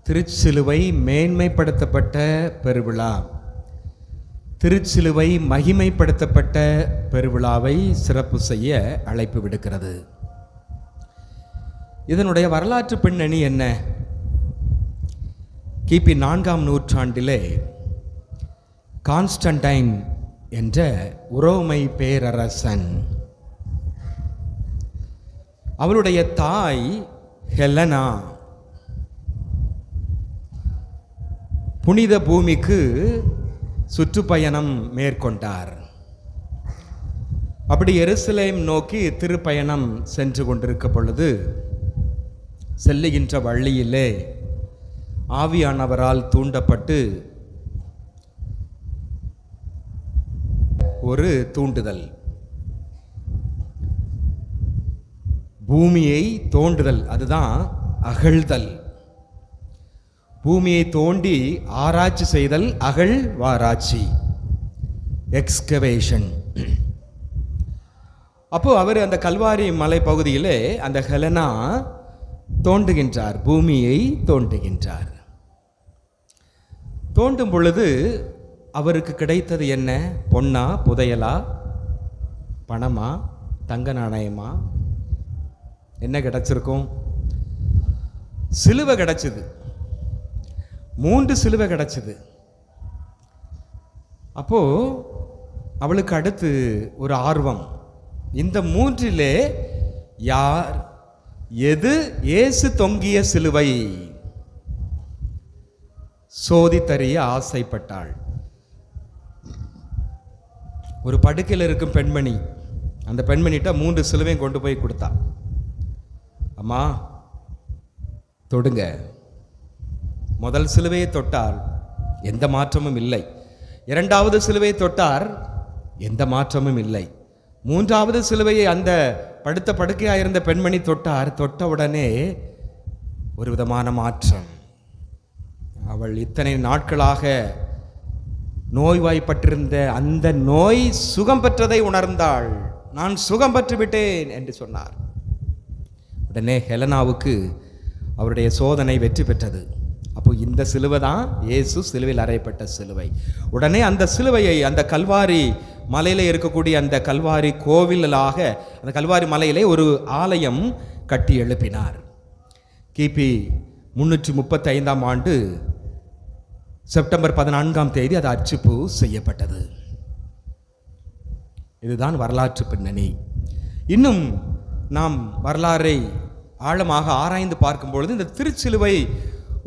திருச்சிலுவை மேன்மைப்படுத்தப்பட்ட பெருவிழா, திருச்சிலுவை மகிமைப்படுத்தப்பட்ட பெருவிழாவை சிறப்பு செய்ய அழைப்பு விடுக்கிறது. இதனுடைய வரலாற்று பின்னணி என்ன? கிபி 4ஆம் நூற்றாண்டிலே கான்ஸ்டன்டைன் என்ற உரோமை பேரரசன், அவருடைய தாய் ஹெலனா புனித பூமிக்கு சுற்றுப்பயணம் மேற்கொண்டார். அப்படி எருசலேம் நோக்கி திருப்பயணம் சென்று கொண்டிருக்க பொழுது செல்லுகின்ற வழியிலே ஆவியானவரால் தூண்டப்பட்டு ஒரு தூண்டுதல், பூமியை தோண்டுதல், அதுதான் அகழ்தல். பூமியை தோண்டி ஆராய்ச்சி செய்தல், அகழ்வாராய்ச்சி, எக்ஸ்கவேஷன். அப்போ அவர் அந்த கல்வாரி மலை பகுதியிலே அந்த ஹெலனா தோண்டுகின்றார், பூமியை தோண்டுகின்றார். தோண்டும் பொழுது அவருக்கு கிடைத்தது என்ன? பொன்னா, புதையலா, பணமா, தங்க நாணயமா? என்ன கிடைச்சிருக்கும்? சிலுவை கிடைச்சது. 3 சிலுவை கிடைச்சது. அப்போ அவளுக்கு அடுத்து ஒரு ஆர்வம், இந்த 3லே யார், எது இயேசு தொங்கிய சிலுவை? சோதித்தறிய ஆசைப்பட்டாள். ஒரு படுக்கையில் இருக்கும் பெண்மணி, அந்த பெண்மணிட்ட 3 சிலுவையும் கொண்டு போய் கொடுத்தா. அம்மா தொடுங்க. முதல் சிலுவையை தொட்டால் எந்த மாற்றமும் இல்லை. 2வது சிலுவையை தொட்டார், எந்த மாற்றமும் இல்லை. 3வது சிலுவையை அந்த படுத்த படுக்கையாயிருந்த பெண்மணி தொட்டார். தொட்டவுடனே ஒரு விதமான மாற்றம். அவள் இத்தனை நாட்களாக நோய்வாய்ப்பட்டிருந்த அந்த நோய் சுகம் பெற்றதை உணர்ந்தாள். நான் சுகம் பெற்று விட்டேன் என்று சொன்னார். உடனே ஹெலனாவுக்கு அவருடைய சோதனை வெற்றி பெற்றது. அப்போ இந்த சிலுவை தான் இயேசு சிலுவையில் அறையப்பட்ட சிலுவை. உடனே அந்த சிலுவையை அந்த கல்வாரி மலையிலே இருக்கக்கூடிய அந்த கல்வாரி கோவிலாக அந்த கல்வாரி மலையிலே ஒரு ஆலயம் கட்டி எழுப்பினார். கிபி 335ஆம் ஆண்டு செப்டம்பர் 14ஆம் தேதி அது அர்ச்சிப்பு செய்யப்பட்டது. இதுதான் வரலாற்று பின்னணி. இன்னும் நாம் வரலாறை ஆழமாக ஆராய்ந்து பார்க்கும் பொழுது இந்த திருச்சிலுவை